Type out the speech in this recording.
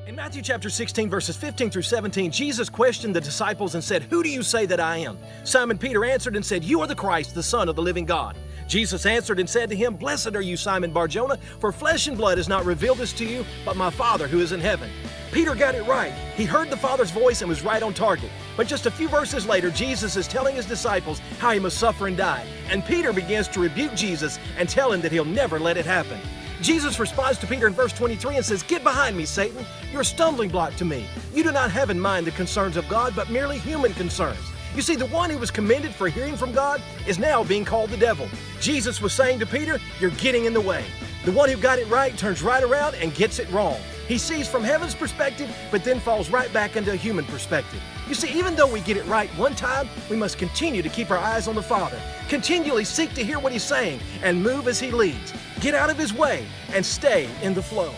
In Matthew chapter 16, verses 15 through 17, Jesus questioned the disciples and said, "Who do you say that I am?" Simon Peter answered and said, "You are the Christ, the Son of the living God." Jesus answered and said to him, "Blessed are you, Simon Bar-Jonah, for flesh and blood has not revealed this to you, but my Father who is in heaven." Peter got it right. He heard the Father's voice and was right on target. But just a few verses later, Jesus is telling his disciples how he must suffer and die. And Peter begins to rebuke Jesus and tell him that he'll never let it happen. Jesus responds to Peter in verse 23 and says, "Get behind me, Satan. You're a stumbling block to me. You do not have in mind the concerns of God, but merely human concerns." You see, the one who was commended for hearing from God is now being called the devil. Jesus was saying to Peter, "You're getting in the way." The one who got it right turns right around and gets it wrong. He sees from heaven's perspective, but then falls right back into a human perspective. You see, even though we get it right one time, we must continue to keep our eyes on the Father. Continually seek to hear what He's saying and move as He leads. Get out of His way and stay in the flow.